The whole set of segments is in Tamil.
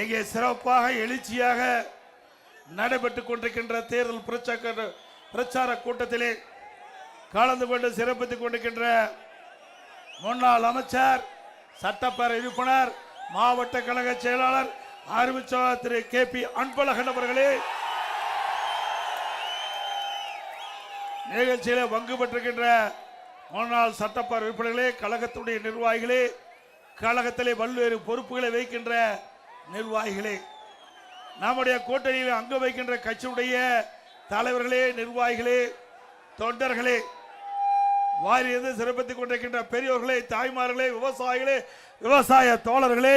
இங்கே சிறப்பாக எழுச்சியாக நடைபெற்றுக் கொண்டிருக்கின்ற தேர்தல் பிரச்சார கூட்டத்திலே கலந்து கொண்டு சிறப்பித்துக் கொண்டிருக்கின்ற முன்னாள் அமைச்சர், சட்டப்பேரவை உறுப்பினர், மாவட்ட கழக செயலாளர் அறிவிச்சவர் திரு KP அன்பழகன் அவர்களே, நிகழ்ச்சியிலே பங்கு பெற்றிருக்கின்ற முன்னாள் சட்டப்பேரவை உறுப்பினர்களே, கழகத்துடைய நிர்வாகிகளே, கழகத்திலே பல்வேறு பொறுப்புகளை வைக்கின்ற நிர்வாகிகளே, நம்முடைய கூட்டணியில் அங்கு வைக்கின்ற கட்சியுடைய தலைவர்களே, நிர்வாகிகளே, தொண்டர்களே, வாரியது சிறப்பித்துக் கொண்டிருக்கின்ற பெரியோர்களே, தாய்மார்களே, விவசாயிகளே, விவசாய தோழர்களே,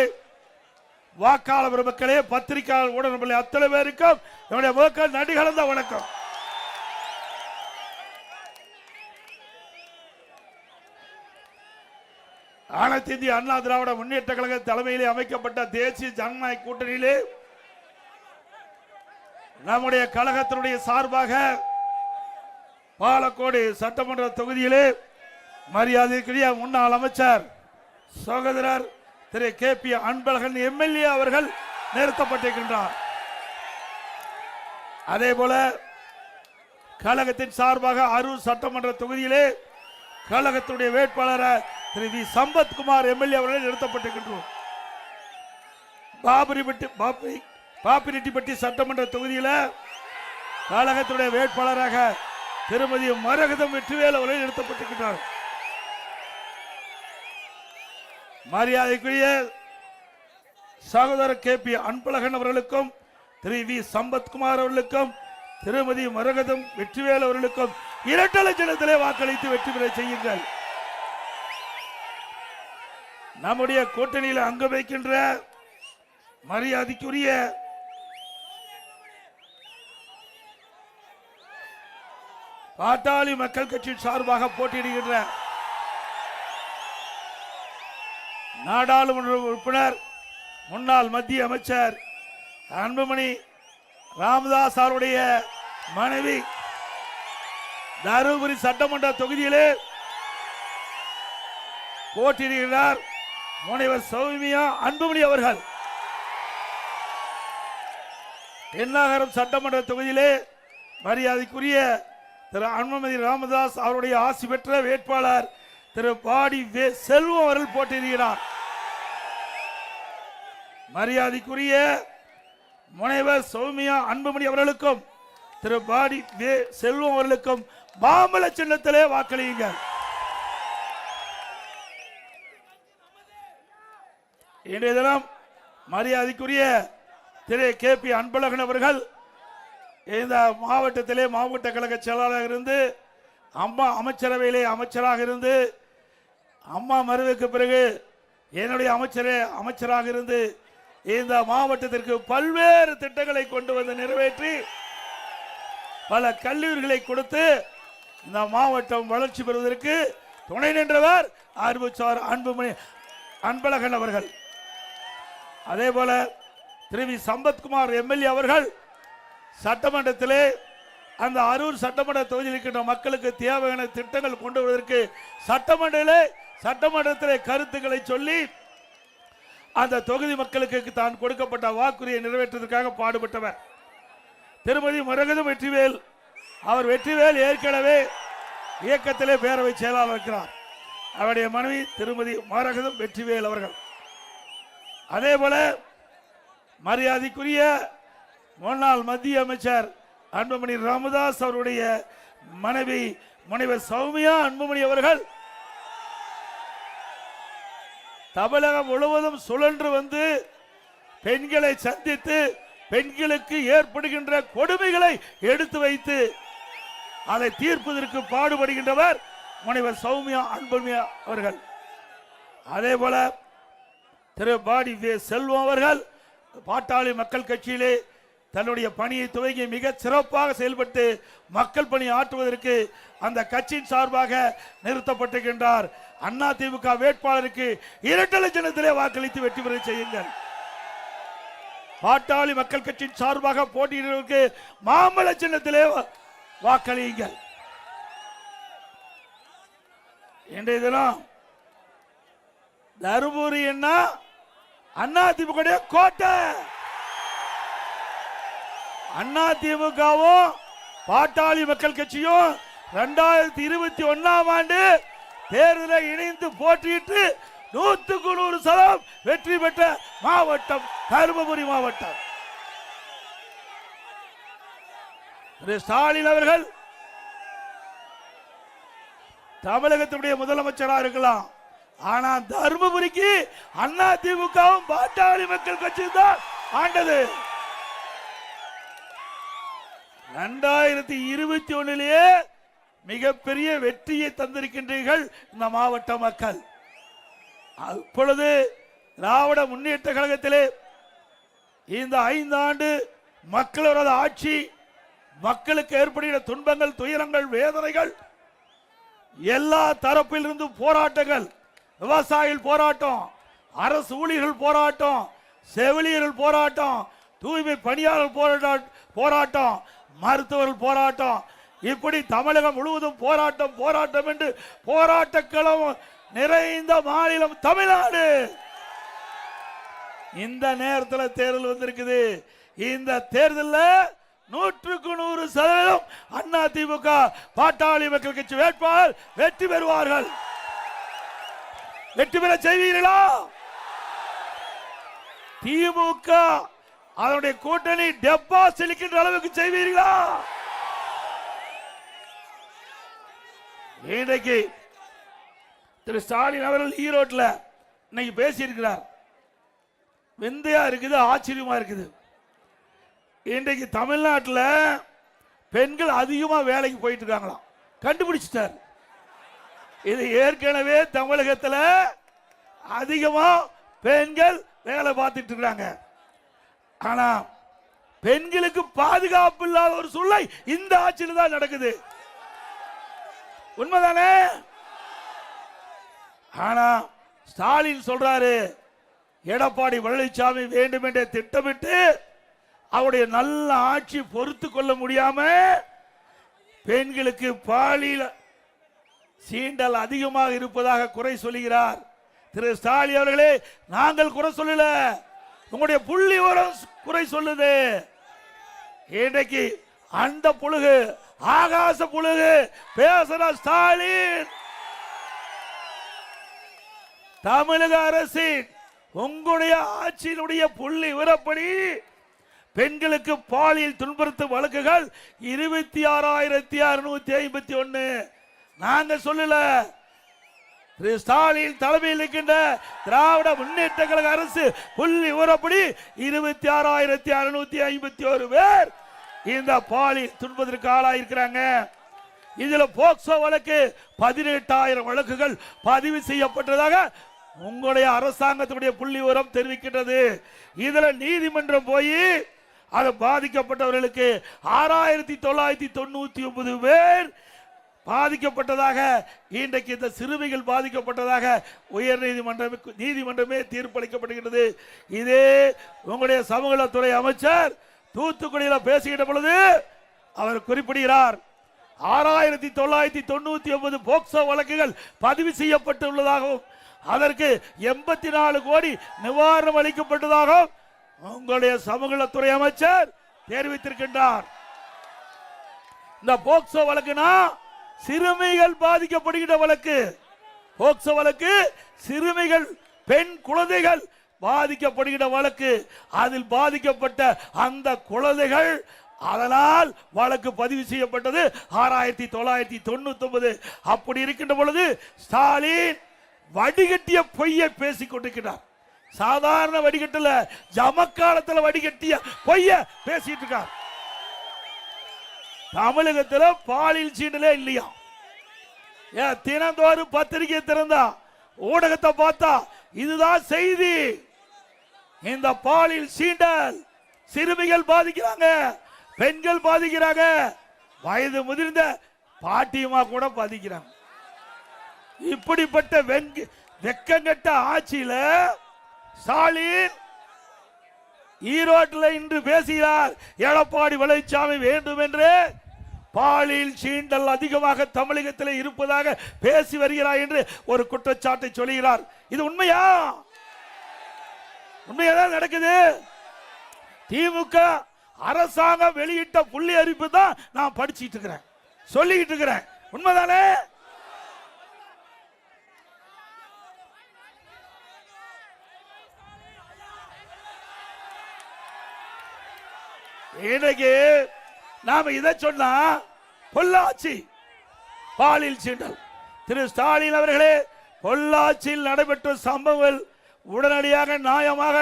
வாக்காளர் பெருமக்களே, பத்திரிகையாளர் ஊடகங்களே, அத்தனை பேருக்கும் என்னுடைய மக்கள் நன்றி கலந்த வணக்கம். அனைத்து இந்திய அண்ணா திராவிட முன்னேற்ற கழக தலைமையிலே அமைக்கப்பட்ட தேசிய ஜனநாயக கூட்டணியிலே நம்முடைய கழகத்தினுடைய சார்பாக பாலக்கோடு சட்டமன்ற தொகுதியிலே மரியாதைக்குரிய முன்னாள் அமைச்சர் சகோதரர் திரு KP அன்பழகன் MLA அவர்கள் நிறுத்தப்பட்டிருக்கின்றார். அதே போல கழகத்தின் சார்பாக அரூர் சட்டமன்ற தொகுதியிலே கழகத்துடைய வேட்பாளர் திரு V சம்பத்குமார் MLA அவர்கள் நிறுத்தப்பட்டிருக்கின்றோம். பாப்பிரெட்டிப்பட்டி சட்டமன்ற தொகுதியில் கழகத்துடைய வேட்பாளராக திருமதி மரகதம் வெற்றிவேல் அவர்கள் நிறுத்தப்பட்டிருக்கிறார். மரியாதைக்குரிய சகோதரர் KP அன்பழகன் அவர்களுக்கும் திரு V சம்பத்குமார் அவர்களுக்கும் திருமதி மரகதம் வெற்றிவேல் அவர்களுக்கும் இரட்டை சின்னத்திலே வாக்களித்து வெற்றி பெற செய்யுங்கள். நம்முடைய கூட்டணியில் அங்கு வைக்கின்ற மரியாதைக்குரிய பாட்டாளி மக்கள் கட்சி சார்பாக போட்டியிடுகின்ற நாடாளுமன்ற உறுப்பினர் முன்னாள் மத்திய அமைச்சர் அன்புமணி ராமதாஸ் அவருடைய மனைவி தருமபுரி சட்டமன்ற தொகுதியிலே போட்டியிடுகிறார் முனைவர் சௌமியா அன்புமணி அவர்கள். எண்ணாகரம் சட்டமன்ற தொகுதியிலே மரியாதைக்குரிய திரு அன்புமணி ராமதாஸ் அவருடைய ஆசி பெற்ற வேட்பாளர் திரு பாடி செல்வம் அவர்கள் போட்டியிடுகிறார். மரியாதைக்குரிய முனைவர் சௌமியா அன்புமணி அவர்களுக்கும் திரு பாடி செல்வம் அவர்களுக்கும் மாம்பழ சின்னத்திலே வாக்களியுங்கள். இன்றைய தினம் மரியாதைக்குரிய திரு KP அன்பழகன் அவர்கள் இந்த மாவட்டத்திலே மாவட்ட கழக செயலாளராக இருந்து அம்மா அமைச்சரவையிலே அமைச்சராக இருந்து அம்மா மறைவுக்கு பிறகு என்னுடைய அமைச்சராக இருந்து இந்த மாவட்டத்திற்கு பல்வேறு திட்டங்களை கொண்டு வந்து நிறைவேற்றி பல கல்லூரிகளை கொடுத்து இந்த மாவட்டம் வளர்ச்சி பெறுவதற்கு துணை நின்றவர் அறிவிச்சார் அன்புமணி அன்பழகன் அவர்கள். அதே போல திரு V சம்பத்குமார் MLA அவர்கள் சட்டமன்றத்திலே அந்த அரூர் சட்டமன்ற தொகுதியில் இருக்கின்ற மக்களுக்கு தேவையான திட்டங்கள் கொண்டு வருவதற்கு சட்டமன்றத்திலே கருத்துக்களை சொல்லி அந்த தொகுதி மக்களுக்கு தான் கொடுக்கப்பட்ட வாக்குறுதியை நிறைவேற்றுவதற்காக பாடுபட்டவர். திருமதி மரகதம் வெற்றிவேல் ஏற்கனவே இயக்கத்திலே பேரவை செயலாளர் இருக்கிறார். அவருடைய மனைவி திருமதி மரகதம் வெற்றிவேல் அவர்கள். அதே போல மரியாதைக்குரிய முன்னாள் மத்திய அமைச்சர் அன்புமணி ராமதாஸ் அவருடைய மனைவி முனைவர் சௌமியா அன்புமணி அவர்கள் தமிழகம் முழுவதும் சுழன்று வந்து பெண்களை சந்தித்து பெண்களுக்கு ஏற்படுகின்ற கொடுமைகளை எடுத்து வைத்து அதை தீர்ப்பதற்கு பாடுபடுகின்றவர் முனைவர் சௌமியா அன்புமணி அவர்கள். அதே போல திரு பாடி செல்வம் அவர்கள் பாட்டாளி மக்கள் கட்சியிலே தன்னுடைய பணியை துவங்கி மிக சிறப்பாக செயல்பட்டு மக்கள் பணி ஆற்றுவதற்கு அந்த கட்சியின் சார்பாக நிறுத்தப்பட்டிருக்கின்றார். அதிமுக வேட்பாளருக்கு இரட்டை சின்னத்திலே வாக்களித்து வெற்றி பெற செய்யுங்கள். பாட்டாளி மக்கள் கட்சியின் சார்பாக போட்டியிடுவதற்கு மாம்பழ சின்னத்திலே வாக்களியுங்கள். இன்றைய தினம் தருமபுரி என்ன அதிமுக கோட்டை. அண்ணா திமுகவும் பாட்டாளி மக்கள் கட்சியும் 2021ஆம் ஆண்டு தேர்தலை இணைந்து போட்டியிட்டு 100% வெற்றி பெற்ற மாவட்டம் தருமபுரி மாவட்டம். ஸ்டாலின் அவர்கள் தமிழகத்துடைய முதலமைச்சராக இருக்கலாம், ஆனா தருமபுரிக்கு அண்ணா திமுகவும் பாட்டாளி மக்கள் கட்சி தான் ஆண்டது. 2021 மிகப்பெரிய வெற்றியை தந்திருக்கின்றீர்கள் இந்த மாவட்ட மக்கள். அப்பொழுது திராவிட முன்னேற்ற கழகத்திலே இந்த 5 ஆண்டு மக்களோட ஆட்சி, மக்களுக்கு ஏற்படுகிற துன்பங்கள், துயரங்கள், வேதனைகள், எல்லா தரப்பிலிருந்து போராட்டங்கள், விவசாயிகள் போராட்டம், அரசு ஊழியர்கள் போராட்டம், செவிலியர்கள் போராட்டம், தூய்மை பணியாளர் போராட்டம், மருத்துவர்கள் போராட்டம், இப்படி தமிழகம் முழுவதும் போராட்டம் போராட்டம் என்று போராட்டக்களம் நிறைந்த மாநிலம் தமிழ்நாடு. இந்த நேரத்தில் தேர்தல் வந்திருக்குது. இந்த தேர்தலில் 100% அண்ணா திமுக பாட்டாளி மக்கள் கட்சி வேட்பாளர் வெற்றி பெறுவார்கள். வெற்றி பெற செய்வீர்களா? திமுக அதனுடைய கூட்டணி டெப்பா செலுக்கின்ற அளவுக்கு செய்வீர்களா? இன்றைக்கு திரு ஸ்டாலின் அவர்கள் ஈரோட்டில் இன்னைக்கு பேசியிருக்கிறார். விந்தையா இருக்குது, ஆச்சரியமா இருக்குது. இன்றைக்கு தமிழ்நாட்டில் பெண்கள் அதிகமாக வேலைக்கு போயிட்டு இருக்காங்களாம், கண்டுபிடிச்சிட்டார். இது ஏற்கனவே தமிழகத்தில் அதிகமாக பெண்கள் வேலை பார்த்துட்டு இருக்காங்க. ஆனா பெண்களுக்கு பாதுகாப்பு இல்லாத ஒரு சூழ்நிலை இந்த ஆட்சியில் தான் நடக்குது. உண்மைதானே? ஆனா ஸ்டாலின் சொல்றாரு, எடப்பாடி பழனிசாமி வேண்டும் என்ற திட்டமிட்டு அவருடைய நல்ல ஆட்சி பொறுத்து கொள்ள முடியாம பெண்களுக்கு பாலியல் சீண்டல் அதிகமாக இருப்பதாக குறை சொல்லுகிறார். திரு ஸ்டாலின் அவர்களே, நாங்கள் குறை சொல்லல, உங்களுடைய புள்ளி விவரம் குறை சொல்லுது. இன்றைக்கு அந்த புழுகு, ஆகாச புழுகு பேசுற ஸ்டாலின், தமிழக அரசின் உங்களுடைய ஆட்சியினுடைய புள்ளி விவரப்படி பெண்களுக்கு பாலியல் துன்புறுத்தும் வழக்குகள் 26,651. நாங்க சொல்லல, ஸ்டாலின் தலைமையில் இருக்கின்ற திராவிட முன்னேற்ற கழக அரசு புள்ளி விவரப்படி 26,651 பேர் இந்த பாலியல் துன்பத்திற்கு ஆளாயிருக்கிறாங்க. இதுல போக்சோ வழக்கு 18,000 வழக்குகள் பதிவு செய்யப்பட்டதாக உங்களுடைய அரசாங்கத்துடைய புள்ளி விவரம் தெரிவிக்கின்றது. இதுல நீதிமன்றம் போய் அது பாதிக்கப்பட்டவர்களுக்கு 6,999 பேர் பாதிக்கப்பட்டதாக, இன்றைக்கு இந்த சிறுமிகள் பாதிக்கப்பட்டதாக உயர் நீதிமன்றமே தீர்ப்பளிக்கப்படுகிறது. இதே உங்களுடைய சமூகத்துறை அமைச்சர் தூத்துக்குடியில் பேசுகின்ற பொழுது அவர் குறிப்பிடுகிறார், 6,999 போக்சோ வழக்குகள் பதிவு செய்யப்பட்டுள்ளதாகவும் அதற்கு 84 கோடி நிவாரணம் அளிக்கப்பட்டதாகவும் உங்களுடைய சமூகத்துறை அமைச்சர் தெரிவித்திருக்கின்றார். இந்த போக்சோ வழக்குனா சிறுமிகள் பாதிக்கப்படுகின்ற வழக்கு. போக்சோ வழக்கு சிறுமிகள், பெண் குழந்தைகள் பாதிக்கப்படுகின்ற வழக்கு. அதில் பாதிக்கப்பட்ட அந்த குழந்தைகள், அதனால் வழக்கு பதிவு செய்யப்பட்டது 6,999. அப்படி இருக்கின்ற பொழுது ஸ்டாலின் வடிகட்டிய பொய்யை பேசிக் கொண்டிருக்கிறார். சாதாரண வடிகட்டல, ஜமக்காலத்தில் வடிகட்டிய பொய்ய பேசிட்டு இருக்கார். தமிழகத்தில் பாலியல் சீண்டலே இல்லையா? தினந்தோறும் பத்திரிகை திறந்தா, ஊடகத்தை பார்த்தா இதுதான் செய்தி. இந்த பாலியல் சீண்டல், சிறுமிகள் பாதிக்கிறாங்க, பெண்கள் பாதிக்கிறாங்க, வயது முதிர்ந்த பாட்டியமா கூட பாதிக்கிறாங்க. இப்படிப்பட்ட வெக்கங்கட்ட ஆட்சியில ஸ்டாலின் ஈரோட்டில் இன்று பேசுகிறார். எடப்பாடி பழனிசாமி வேண்டும் என்று பாலியல் சீண்டல் அதிகமாக தமிழகத்தில் இருப்பதாக பேசி வருகிறார் என்று ஒரு குற்றச்சாட்டை சொல்கிறார். இது உண்மையா? உண்மையாதான் நடக்குது. திமுக அரசாங்கம் வெளியிட்ட புள்ளி அறிவிப்பு தான் நான் படிச்சிட்டு இருக்கிறேன், சொல்லிட்டு இருக்கிறேன். உண்மைதானே? இன்னைக்கு நாம இதை சொன்னா பொள்ளாச்சி பாலியல் சீண்டல். திரு ஸ்டாலின் அவர்களே, பொள்ளாச்சியில் நடைபெற்ற சம்பவங்கள் உடனடியாக நியாயமாக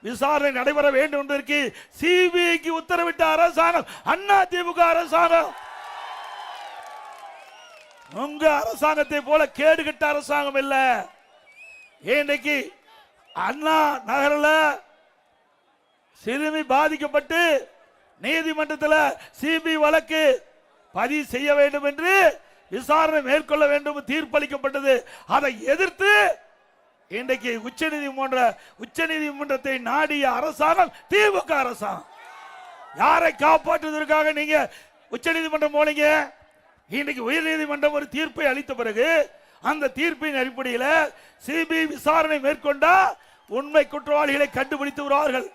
விசாரணை நடைபெற வேண்டும் என்பதற்கு சிபிஐக்கு உத்தரவிட்ட அரசாங்கம் அதிமுக அரசாங்கம். உங்க அரசாங்கத்தை போல கேடுகட்ட அரசாங்கம் இல்ல. இன்னைக்கு அண்ணா நகரில் சிறுமி பாதிக்கப்பட்டு நீதிமன்றத்தில் சிபிஐ வழக்கு பதிவு செய்ய வேண்டும் என்று விசாரணை மேற்கொள்ள வேண்டும் தீர்ப்பளிக்கப்பட்டது. அதை எதிர்த்து இன்றைக்கு உச்சநீதிமன்றத்தை நாடிய அரசாங்கம் திமுக அரசாங்கம். யாரை காப்பாற்றுவதற்காக நீங்க உச்சநீதிமன்றம் போனீங்க? இன்றைக்கு உயர்நீதிமன்றம் ஒரு தீர்ப்பை அளித்த பிறகு அந்த தீர்ப்பின் அடிப்படையில் சிபிஐ விசாரணை மேற்கொண்டா உண்மை குற்றவாளிகளை கண்டுபிடித்து வருவார்கள்.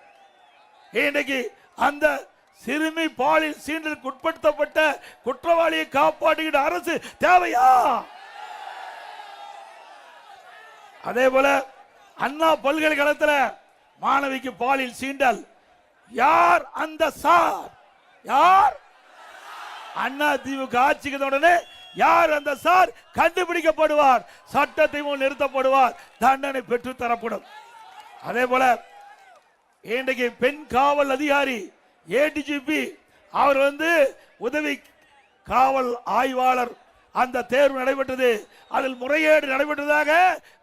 இன்றைக்கு அந்த சிறுமி பாலியல் சீண்டலுக்கு உட்படுத்தப்பட்ட குற்றவாளியை காப்பாற்றுகிற அரசு தேவையா? அதே போல அண்ணா பல்கலைக்கழகத்தில் மாணவிக்கு பாலியல் சீண்டல், யார் அந்த சார்? யார்? அண்ணா திமுக ஆட்சிக்கு உடனே யார் அந்த சார் கண்டுபிடிக்கப்படுவார், சட்டத்தை முன் நிறுத்தப்படுவார், தண்டனை பெற்று தரப்படும். அதே போல இன்றைக்கு பெண் காவல் அதிகாரி ஏடிஜிபி அவர் உதவி காவல் ஆய்வாளர் அந்த தேர்வு நடைபெற்றது. அதில் முறைகேடு நடைபெற்றதாக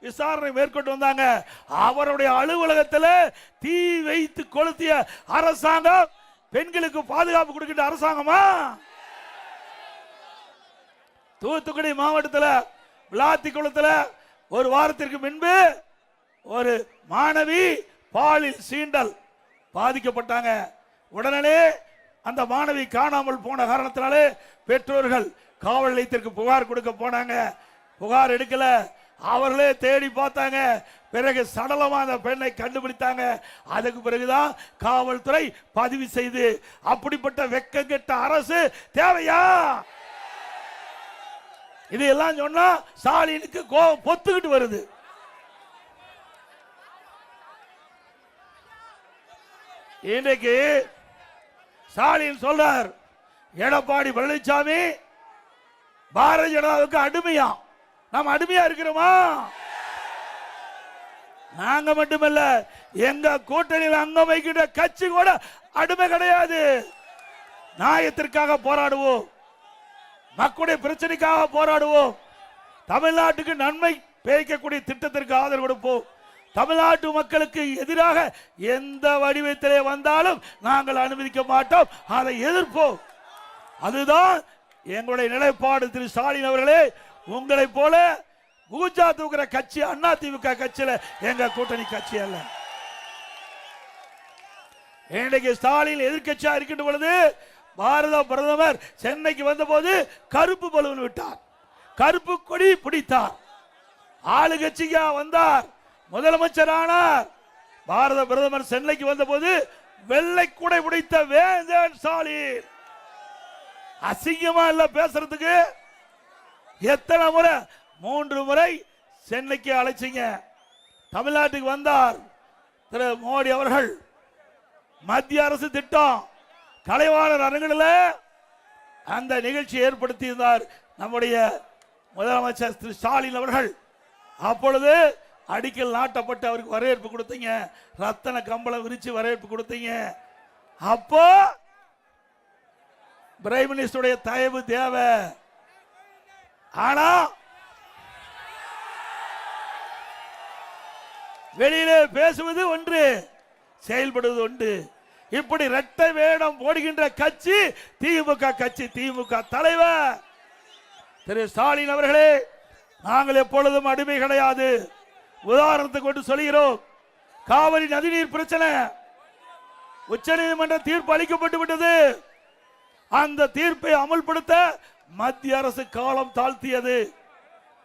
விசாரணை மேற்கொண்டு வந்தாங்க. அவருடைய அலுவலகத்தில் தீ வைத்து கொளுத்திய அரசாங்கம் பெண்களுக்கு பாதுகாப்பு கொடுக்கின்ற அரசாங்கமா? தூத்துக்குடி மாவட்டத்தில் விளாத்திக்குளத்தில் ஒரு வாரத்திற்கு முன்பு ஒரு மாணவி பாலியல் சீண்டல் பாதிக்கப்பட்டாங்க. உடனே அந்த மாணவி காணாமல் போன காரணத்தினாலே பெற்றோர்கள் காவல் நிலையத்திற்கு புகார் கொடுக்க போனாங்க. புகார் எடுக்கல, அவர்களே தேடி பார்த்தாங்க. பிறகு சடலமா அந்த பெண்ணை கண்டுபிடித்தாங்க. அதுக்கு பிறகுதான் காவல்துறை பதிவு செய்து. அப்படிப்பட்ட வெக்கங்கெட்ட அரசு தேவையா? இதெல்லாம் சொன்னா ஸ்டாலினுக்கு கோபம் பொத்துக்கிட்டு வருது. இன்றைக்கு ஸ்டாலின் சொல்றார், எடப்பாடி பழனிசாமி பாரதிய ஜனதாவுக்கு அடிமையா? நாம் அடிமையா இருக்கிறோமா? நாங்க மட்டுமல்ல, எங்க கூட்டணியில் அங்கம் வைக்கின்ற கட்சி கூட அடிமை கிடையாது. நியாயத்திற்காக போராடுவோம், மக்களுடைய பிரச்சனைக்காக போராடுவோம், தமிழ்நாட்டுக்கு நன்மை பயக்கக்கூடிய திட்டத்திற்கு ஆதரவு கொடுப்போம். தமிழ்நாட்டு மக்களுக்கு எதிராக எந்த வடிவத்திலே வந்தாலும் நாங்கள் அனுமதிக்க மாட்டோம், அதை எதிர்ப்போம். அதுதான் எங்களுடைய நிலைப்பாடு. திரு ஸ்டாலின் அவர்களே, உங்களை போல பூஜா தூக்குற கட்சி அண்ணா திமுக கட்சியில எங்க கூட்டணி கட்சி அல்ல. இன்றைக்கு ஸ்டாலின் எதிர்கட்சியா இருக்கின்ற பொழுது பாரத பிரதமர் சென்னைக்கு வந்த போது கருப்பு பலூன் விட்டார், கருப்பு கொடி பிடித்தார். ஆளுங்கட்சியா வந்தார், முதலமைச்சர் ஆனார். பாரத பிரதமர் சென்னைக்கு வந்த போது வெள்ளை குடை பிடித்த வேந்தன் ஸ்டாலின். அசிங்கமா இல்ல பேசுறதுக்கு? எத்தனை முறை? 3 முறை சென்னைக்கு அழைச்சிங்க. தமிழ்நாட்டுக்கு வந்தார் திரு மோடி அவர்கள். மத்திய அரசு திட்டம் கலைவாணர் அரங்கில் அந்த நிகழ்ச்சி ஏற்படுத்தி இருந்தார் நம்முடைய முதலமைச்சர் திரு ஸ்டாலின் அவர்கள். அப்பொழுது அடிக்கல் நாட்டப்பட்டு அவருக்கு வரவேற்பு கொடுத்தீங்க, ரத்தன கம்பளம் விரிச்சு வரவேற்பு கொடுத்தீங்க. அப்போ பிரைம் மினிஸ்டருடைய தயவு தேவை. ஆனா வெளியிலே பேசுவது ஒன்று, செயல்படுவது ஒன்று. இப்படி இரட்டை வேடம் போடுகின்ற கட்சி திமுக கட்சி. திமுக தலைவர் திரு ஸ்டாலின் அவர்களே, நாங்கள் எப்பொழுதும் அடிமை கிடையாது. உதாரணத்துக்கு கொண்டு சொல்கிறோம், காவிரி நதிநீர் பிரச்சனை உச்சநீதிமன்ற தீர்ப்பு அளிக்கப்பட்டு விட்டது. அந்த தீர்ப்பை அமல்படுத்த மத்திய அரசு காலம் தாழ்த்தியது.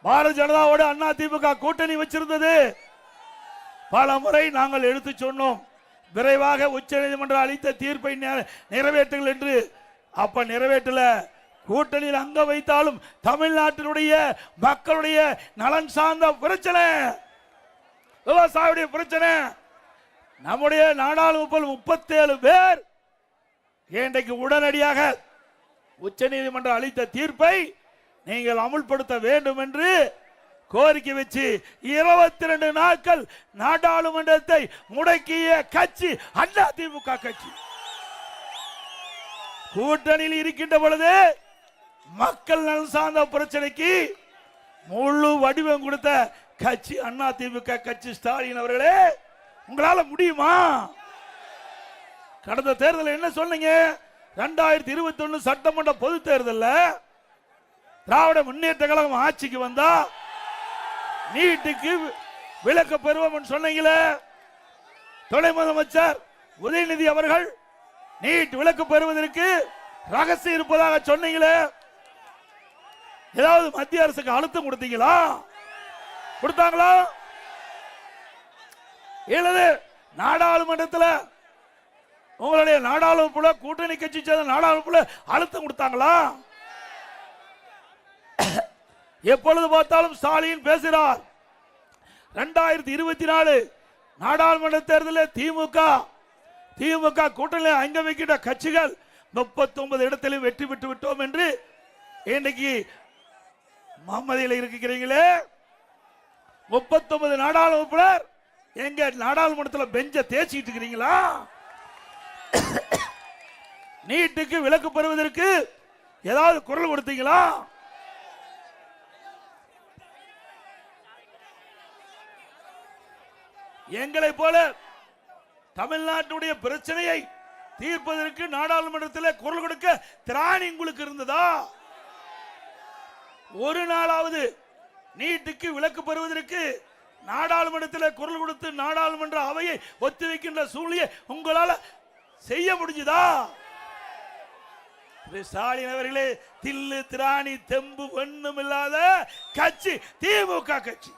பாரதிய ஜனதாவோடு அண்ணா திமுக கூட்டணி வச்சிருந்தது. பல முறை நாங்கள் எடுத்து சொன்னோம், விரைவாக உச்ச நீதிமன்றம் அளித்த தீர்ப்பை நிறைவேற்றுங்கள் என்று. அப்ப நிறைவேற்றல. கூட்டணியில் அங்க வைத்தாலும் தமிழ்நாட்டினுடைய மக்களுடைய நலன் சார்ந்த பிரச்சனை, விவசாயியுடைய பிரச்சனை. நம்முடைய நாடாளுமன்ற 37 பேர் இன்றைக்கு உடனடியாக உச்ச நீதிமன்றம் அளித்த தீர்ப்பை நீங்கள் அமுல்படுத்த வேண்டும் என்று கோரிக்கை வச்சு 22 நாட்கள் நாடாளுமன்றத்தை முடக்கிய கட்சி அதிமுக கட்சி. கூட்டணியில் இருக்கின்ற பொழுது மக்கள் நலன் சார்ந்த பிரச்சனைக்கு முழு வடிவம் கொடுத்த கட்சி அதிமுக கட்சி. ஸ்டாலின் அவர்களே, உங்களால முடியுமா? கடந்த தேர்தலில் என்ன சொன்னீங்க? 2021 சட்டமன்ற பொது தேர்தலில் திராவிட முன்னேற்ற கழகம் ஆட்சிக்கு வந்தா நீட்டுக்கு விலக்கு பெறுவோம் சொன்னீங்களே. துணை முதலமைச்சர் உதயநிதி அவர்கள் நீட் விலக்கு பெறுவதற்கு ரகசியம் இருப்பதாக சொன்னீங்களே. ஏதாவது மத்திய அரசுக்கு அழுத்தம் கொடுத்தீங்களா? கொடுத்தாங்களா? இல்லது நாடாளுமன்றத்தில் உங்களுடைய நாடாளுமன்ற கூட்டணி கட்சி சேர்ந்த நாடாளுமன்ற அழுத்தம் கொடுத்தாங்களா? எப்பொழுது பார்த்தாலும் ஸ்டாலின் பேசுகிறார். 2024 நாடாளுமன்ற தேர்தலில் திமுக கூட்டணியில் அங்க வைக்கின்ற கட்சிகள் 39 இடத்திலும் வெற்றி பெற்று விட்டோம் என்று இன்றைக்கு மம்மதியில் இருக்கிறீங்களே. 39 நாடாளுமன்ற எங்க நாடாளுமன்றத்தில் பெஞ்ச தேய்ச்சிட்டு இருக்கிறீங்களா? நீட்டுக்கு விலக்கு பெறுவதற்கு ஏதாவது குரல் கொடுத்தீங்களா? எங்களை போல தமிழ்நாட்டுடைய பிரச்சனையை தீர்ப்பதற்கு நாடாளுமன்றத்தில் குரல் கொடுக்க திராணி உங்களுக்கு இருந்ததா? ஒரு நாளாவது நீட்டுக்கு விலக்கு பெறுவதற்கு நாடாளுமன்றத்தில் குரல் கொடுத்து நாடாளுமன்ற அவையை ஒத்திவைக்கின்ற சூழ்நிலை உங்களால செய்ய முடிஞ்சதா? ஸ்டாலின் அவர்களே, தில்லு திராணி தெம்பு ஒண்ணும் இல்லாத கட்சி திமுக கட்சி.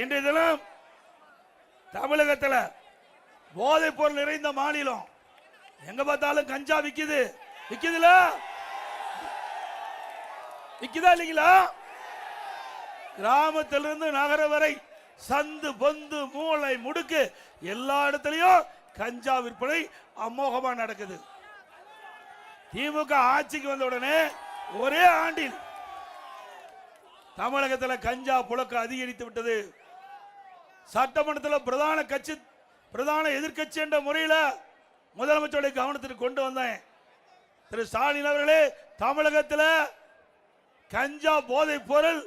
இன்றைய தினம் தமிழகத்தில் போதைப் பொருள் நிறைந்த மாநிலம். எங்க பார்த்தாலும் கஞ்சா விக்குதுல, விக்குதா இல்லைங்களா? கிராமத்திலிருந்து நகர வரை சந்து பொந்து மூளை முடுக்கு எல்லா இடத்திலையும் கஞ்சா விற்பனை அமோகமா நடக்குது. திமுக ஆட்சிக்கு வந்த உடனே ஒரே ஆண்டில் தமிழகத்தில் கஞ்சா புழக்க அதிகரித்து விட்டது. சட்டமன்றத்தில் பிரதான எதிர்கட்சி என்ற முறையில் முதலமைச்சருடைய கவனத்திற்கு கொண்டு வந்தேன். திரு ஸ்டாலின் அவர்களே, தமிழகத்தில் கஞ்சா போதைப் பொருள்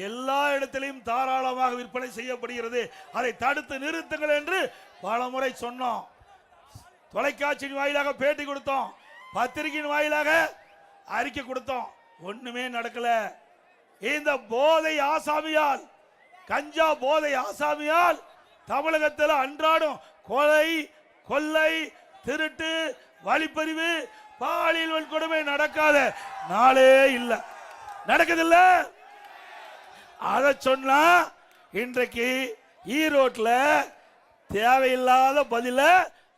எல்லா இடத்திலையும் தாராளமாக விற்பனை செய்யப்படுகிறது. அதை தடுத்து நிறுத்துங்கள் என்று பல முறை சொன்னோம். தொலைக்காட்சியின் வாயிலாக பேட்டி கொடுத்தோம், பத்திரிகையின் வாயிலாக அறிக்கை கொடுத்தோம். ஒண்ணுமே நடக்கல. இந்த போதை ஆசாமியால், கஞ்சா போதை ஆசாமியால் தமிழகத்தில் அன்றாடம் கொலை, கொள்ளை, திருட்டு, வழிப்பறிவு, பாலியல் வன்கொடுமை நடக்காத நாளே இல்லை. நடக்குதில்ல? அதை சொன்னா இன்றைக்கு ஈரோட்டில் தேவையில்லாத பதில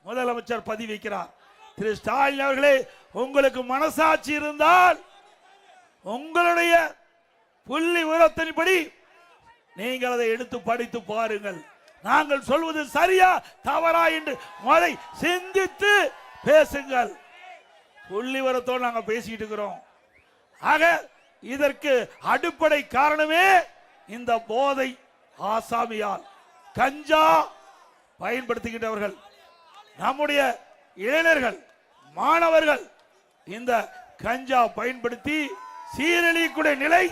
முதலமைச்சர் பதிவு வைக்கிறார். திரு ஸ்டாலின் அவர்களே, உங்களுக்கு மனசாட்சி இருந்தால் உங்களுடைய புள்ளி விவரத்தின்படி நீங்கள் அதை எடுத்து படித்து பாருங்கள். நாங்கள் சொல்வது சரியா தவறா என்று முறை சிந்தித்து பேசுங்கள். புள்ளி விவரத்தோடு நாங்கள் பேசிட்டு இருக்கிறோம். ஆக இதற்கு அடிப்படை காரணமே இந்த போதை ஆசாமியால் கஞ்சா பயன்படுத்துகின்றவர்கள், நம்முடைய இளைஞர்கள், மாணவர்கள் இந்த கஞ்சா பயன்படுத்தி சீரழியக்கூடிய நிலை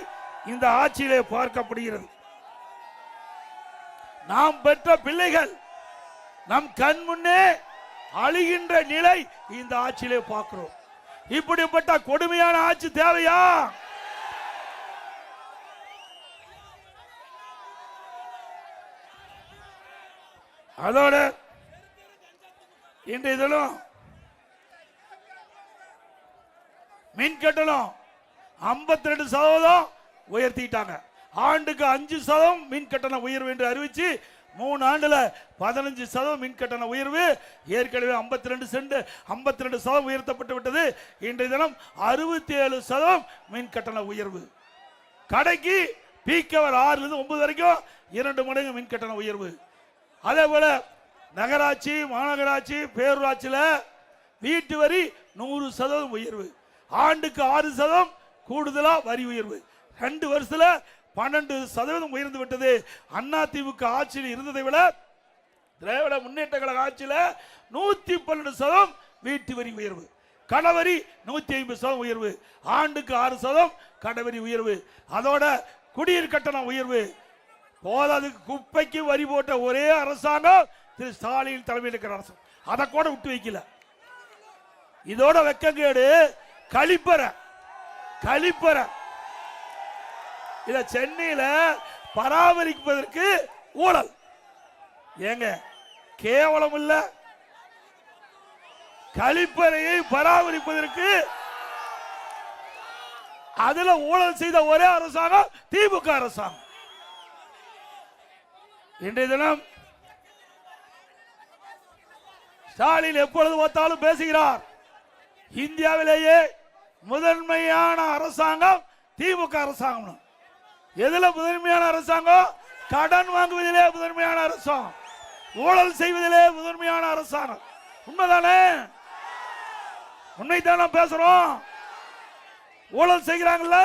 இந்த ஆட்சியிலே பார்க்கப்படுகிறது. நாம் பெற்ற பிள்ளைகள் நம் கண் முன்னே அழிகின்ற நிலை இந்த ஆட்சியிலே பார்க்கிறோம். இப்படிப்பட்ட கொடுமையான ஆட்சி தேவையா? அதோட இன்றைய தினம் மின் கட்டணம் 52% உயர்த்திட்டாங்க. ஆண்டுக்கு 5% மின் கட்டண உயர்வு என்று அறிவிச்சு 3 ஆண்டுல 15% மின் கட்டண உயர்வு. ஏற்கனவே 52 சென்ட் 52% உயர்த்தப்பட்டு விட்டது. இன்றைய தினம் 67% மின் கட்டண உயர்வு. கடைக்கு பீக் அவர் 6 to 9 வரைக்கும் 2 மடங்கு மின் கட்டண உயர்வு. அதே போல நகராட்சி, மாநகராட்சி, பேரூராட்சியில வீட்டு வரி 100% உயர்வு. ஆண்டுக்கு 6% கூடுதலா வரி உயர்வு. 2 வருஷத்துல 12% உயர்ந்து விட்டது. அதிமுக ஆட்சியில் இருந்ததை விட திராவிட முன்னேற்ற கழக ஆட்சியில் 112% வீட்டு வரி உயர்வு. கடவரி 150% உயர்வு. ஆண்டுக்கு 6% கடவரி உயர்வு. அதோட குடிநீர் கட்டண உயர்வு. போதாதுக்கு குப்பைக்கு வரி போட்ட ஒரே அரசாங்கம் திரு ஸ்டாலின் தலைமையில் இருக்கிற அரசு. அதை கூட விட்டு வைக்கல. இதோட வெக்கங்கேடு கழிப்பறை இத சென்னையில பராமரிப்பதற்கு ஊழல். ஏங்க கேவலம் இல்ல? கழிப்பறையை பராமரிப்பதற்கு அதுல ஊழல் செய்த ஒரே அரசாங்கம் திமுக அரசாங்கம். இன்றைய தினம் ஸ்டாலின் எப்பொழுது பார்த்தாலும் பேசுகிறார், இந்தியாவிலேயே முதன்மையான அரசாங்கம் திமுக அரசாங்கம். எதுல முதன்மையான அரசாங்கம்? கடன் வாங்குவதிலே முதன்மையான அரசாங்கம், ஊழல் செய்வதிலே முதன்மையான அரசாங்கம். உண்மைதானே? உண்மைதானே பேசுறோம். ஊழல் செய்கிறாங்கல்ல.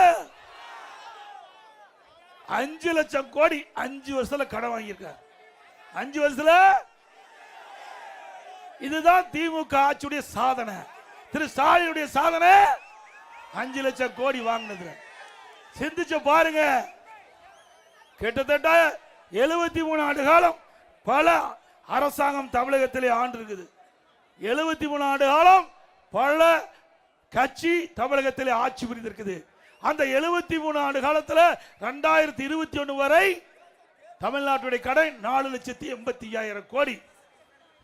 5 லட்சம் கோடி 5 வருஷத்துல கடன் வாங்கியிருக்கார். 5 வருஷத்துல. இதுதான் திமுக ஆட்சியுடைய சாதனை. திரு ஸ்டாலினுடைய சாதனை 5 லட்சம் கோடி வாங்கினது. சிந்திச்சு பாருங்க. கிட்டத்தட்ட 73 ஆண்டு காலம் பல அரசாங்கம் தமிழகத்திலே ஆண்டு இருக்குது. 73 ஆண்டு காலம் பல கட்சி தமிழகத்திலே ஆட்சி புரிந்திருக்குது. அந்த 73 ஆண்டு காலத்தில் 2021 வரை தமிழ்நாட்டுடைய கடன் 4,85,000 கோடி.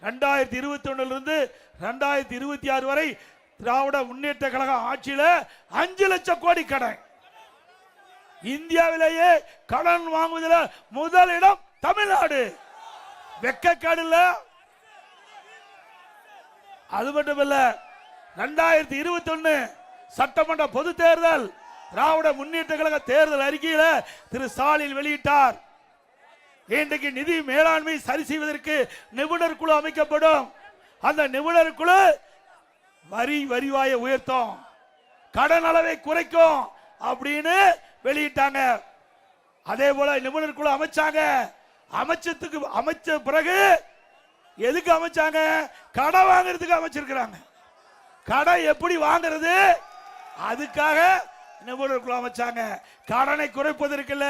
2021 இருந்து 2026 வரை திராவிட முன்னேற்ற கழக ஆட்சியில் 5 லட்சம் கோடி கடன். இந்தியாவிலேயே கடன் வாங்குவதில் முதலிடம் தமிழ்நாடு. வெக்கக்கேடு இல்ல? அது மட்டுமல்ல, 2021 சட்டமன்ற பொது தேர்தல் திராவிட முன்னேற்ற கழக தேர்தல் அறிக்கையில் திரு ஸ்டாலின் வெளியிட்டார். இன்றைக்கு நிதி மேலாண்மை சரி செய்வதற்கு நிபுணர் குழு அமைக்கப்படும். அந்த நிபுணர் குழு வரிவாயை உயர்த்தும், கடன் அளவை குறைக்கும் அப்படின்னு வெளியிட்டாங்க. அதே போல நிபுணர் குழு அமைச்சாங்க. அமைச்ச பிறகு எதுக்கு அமைச்சாங்க? கடன் வாங்குறதுக்கு அமைச்சிருக்கிறாங்க. கடன் எப்படி வாங்குறது, அதுக்காக நிபுணர் குழு அமைச்சாங்க. கடனை குறைப்பதற்கு இல்ல,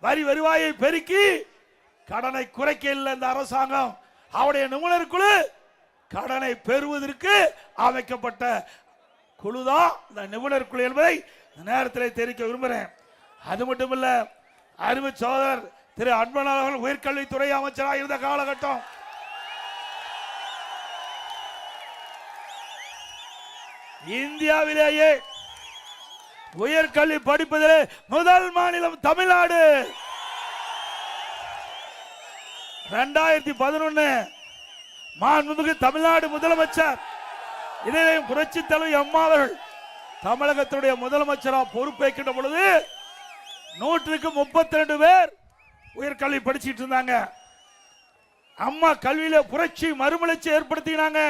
வருவாயை பெருக்கி கடனை குறைக்க இல்லை இந்த அரசாங்கம். அவருடைய நிபுணர் குழு கடனை பெறுவதற்கு அமைக்கப்பட்ட குழுதான் இந்த நிபுணர் குழு என்பதை நேரத்தில் தெரிவிக்க விரும்புகிறேன். அது மட்டுமல்ல, அருமை சோதரர் திரு அன்பழகன் அவர்கள் உயர்கல்வித்துறை அமைச்சராக இருந்த காலகட்டம் இந்தியாவிலேயே உயர்கல்வி படிப்பதிலே முதல் மாநிலம் தமிழ்நாடு. 2011 மாண்புமிகு தமிழ்நாடு முதலமைச்சர் இதயம் புரட்சி தலைவி அம்மா அவர்கள் தமிழகத்துடைய முதலமைச்சராக பொறுப்பேற்கின்ற பொழுது 132 பேர் உயர்கல்வி படிச்சுட்டு இருந்தாங்க. அம்மா கல்வியில புரட்சி மறுமலர்ச்சி ஏற்படுத்தினாங்க.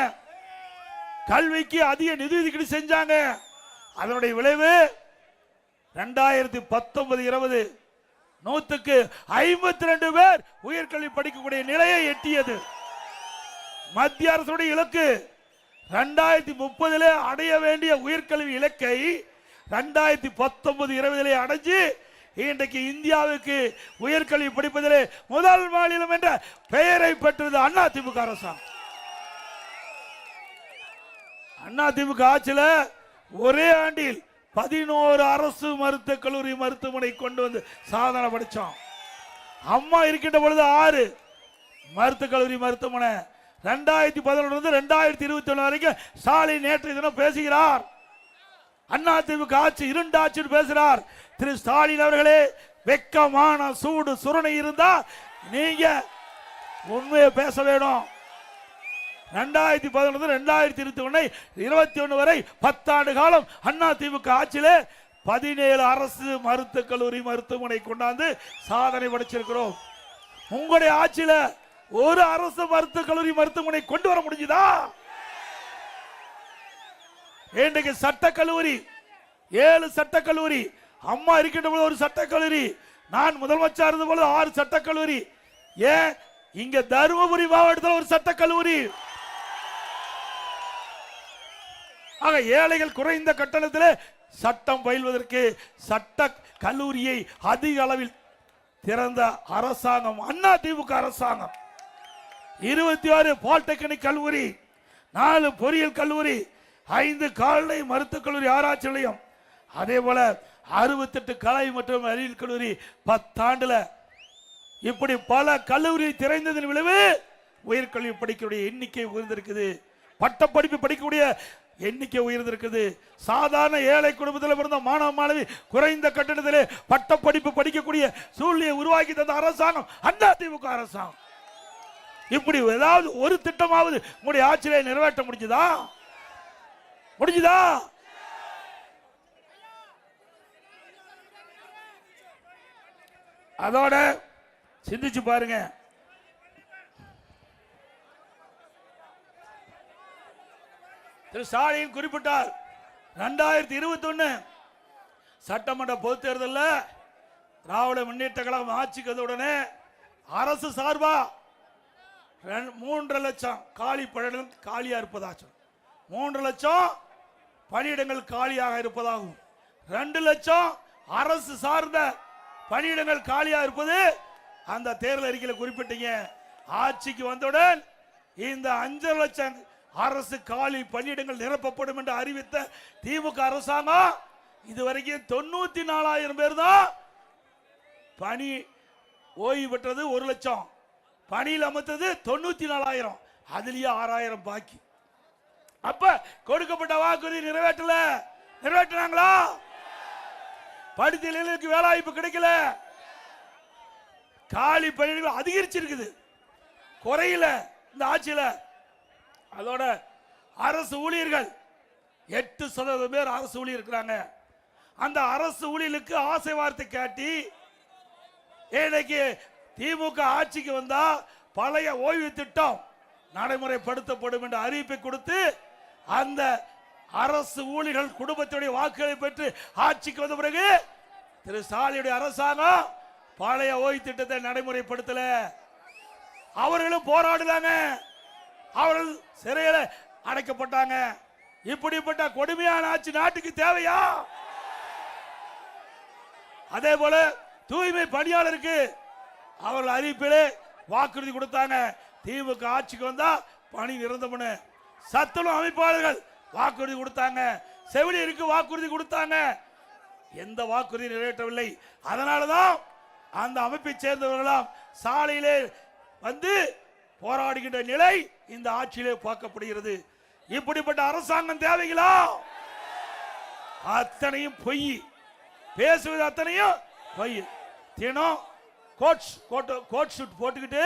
கல்விக்கு அதிக நிதி ஒதுக்கீடு செஞ்சாங்க. அதனுடைய விளைவு 2019-20 100க்கு 52 பேர் உயர்கல்வி படிக்கக்கூடிய நிலையை எட்டியது. மத்திய அரசுடைய இலக்கு 2030 அடைய வேண்டிய உயர்கல்வி இலக்கை 2019-20 அடைஞ்சு இன்றைக்கு இந்தியாவுக்கு உயர்கல்வி படிப்பதிலே முதல் மாநிலம் என்ற பெயரை பெற்றது அதிமுக அரசாங்கம். அதிமுக ஆட்சியில் ஒரே ஆண்டில் 11 அரசு மருத்துவக் கல்லூரி மருத்துவமனை கொண்டு வந்து சாதனை படிச்சோம். அம்மா இருக்கின்ற பொழுது 6 மருத்துவக் கல்லூரி மருத்துவமனை. 2011 2021 வரைக்கும் ஸ்டாலின் நேற்று தினம் பேசுகிறார். அதிமுக ஆட்சி இருண்ட ஆட்சி பேசுகிறார். திரு ஸ்டாலின் அவர்களே, வெக்கமான சூடு சுரணை இருந்தா நீங்க உண்மையை பேச வேணும். 2011 2021 வரை 10 ஆண்டு காலம் அண்ணா திமுக ஆட்சியிலே 17 அரசு மருத்துவக் கல்லூரி மருத்துவமனை கொண்டாந்து சாதனை படைச்சிருக்கிறோம். உங்களுடைய ஆட்சியில ஒரு அரசு மருத்துவக் கல்லூரி மருத்துவமனை கொண்டு வர முடிஞ்சுதா? இன்றைக்கு சட்டக்கல்லூரி 7 சட்டக்கல்லூரி, அம்மா இருக்கின்ற போது ஒரு சட்டக்கல்லூரி, நான் முதலமைச்சர் இருந்த போது 6 சட்டக்கல்லூரி, ஏன் இங்க தருமபுரி மாவட்டத்தில் ஒரு சட்டக்கல்லூரி. ஆக ஏழைகள் குறைந்த கட்டணத்தில் சட்டம் பயில்வதற்கு சட்ட கல்லூரியை அதிக அளவில் திறந்த அரசாங்கம் அண்ணா திமுக அரசாங்கம். 26 பாலிடெக்னிக் கல்லூரி, 4 பொறியியல் கல்லூரி, 5 கால்நடை மருத்துவக் கல்லூரி ஆராய்ச்சி நிலையம், அதே போல 68 கலை மற்றும் அறிவியல் கல்லூரி 10 ஆண்டுல இப்படி பல கல்லூரி திறந்ததன் விளைவு உயர்கல்வி படிக்கக்கூடிய எண்ணிக்கை உயர்ந்திருக்குது. பட்டப்படிப்பு படிக்கக்கூடிய எண்ணிக்கை உயர்ந்திருக்குது. சாதாரண ஏழை குடும்பத்தில் பிறந்த மாணவ மாணவி குறைந்த கட்டணத்திலே பட்டப்படிப்பு படிக்கக்கூடிய சூழ்நிலையை உருவாக்கி தந்த அரசாங்கம் அண்ணா திமுக அரசாங்கம். இப்படி ஏதாவது ஒரு திட்டமாவது உங்களுடைய ஆட்சியிலே நிறைவேற்ற முடிஞ்சுதா? முடிஞ்சுதா? அதோட சிந்திச்சு பாருங்க. திரு ஸ்டாலின் குறிப்பிட்டார் 2021 சட்டமன்ற பொதுத் தேர்தலில் திராவிட முன்னேற்ற கழகம் ஆட்சிக்கு வந்தவுடனே அரசு சார்பா 3 லட்சம் காலி பணியிடங்கள் காலியா இருப்பதாகும், 3 லட்சம் பணியிடங்கள் காலியாக இருப்பதாகும், 2 லட்சம் அரசு சார்ந்த பணியிடங்கள் காலியா இருப்பது அந்த தேர்தல் அறிக்கையில் குறிப்பிட்டீங்க. ஆட்சிக்கு வந்தவுடன் இந்த 5 லட்சம் அரசு காலி பணியிடங்கள் நிரப்பப்படும் என்று அறிவித்த திமுக அரசாங்கம் இதுவரைக்கும் 94,000 பேர் தான் பணி ஓய்வு பெற்றது. 1 லட்சம் பணியில் அமர்த்தது 94,000, அதுலயே 6,000 பாக்கி. அப்ப கொடுக்கப்பட்ட வாக்குறுதி நிறைவேற்றினாங்களா? படித்த இளைஞர்களுக்கு வேலை வாய்ப்பு கிடைக்கல, காலி பணியிடங்கள் அதிகரிச்சிருக்குது, குறையில இந்த ஆட்சியில. அதோட அரசு ஊழியர்கள் 8% பேர் அரசு ஊழியர் இருக்கிறாங்க. அந்த அரசு ஊழியர்களுக்கு ஆசை வார்த்தை காட்டி இன்னைக்கு திமுக ஆட்சிக்கு வந்தா பழைய ஓய்வு திட்டம் நடைமுறைப்படுத்தப்படும் என்ற அறிவிப்பை கொடுத்து அந்த அரசு ஊழியர்கள் குடும்பத்துடைய வாக்குகளை பெற்று ஆட்சிக்கு வந்த பிறகு திரு ஸ்டாலினுடைய அரசாங்கம் பழைய ஓய்வு திட்டத்தை நடைமுறைப்படுத்தல. அவர்களும் போராடுறாங்க, அவர்கள் சிறையில் அடைக்கப்பட்டாங்க. இப்படிப்பட்ட கொடுமையான ஆட்சி நாட்டுக்கு தேவையா? அதே போல தூய்மை பணியாளருக்கு அவர்கள் அறிவிப்பிலே வாக்குறுதி கொடுத்தாங்க, திமுக ஆட்சிக்கு வந்தா பணி நிரந்தரம்னு. சத்துணவு அமைப்பாளர்கள் வாக்குறுதி கொடுத்தாங்க, செவிலியருக்கு வாக்குறுதி கொடுத்தாங்க, எந்த வாக்குறுதி நிறைவேற்றவில்லை. அதனாலதான் அந்த அமைப்பை சேர்ந்தவர்களாம் சாலையிலே வந்து போராடுகின்ற நிலை இந்த ஆட்சியிலே பார்க்கப்படுகிறது. இப்படிப்பட்ட அரசாங்கம் தேவைங்களா? அத்தனையும் பொய், பேசுவது அத்தனையும் பொய். தினம் கோட் ஷூட் போட்டுக்கிட்டு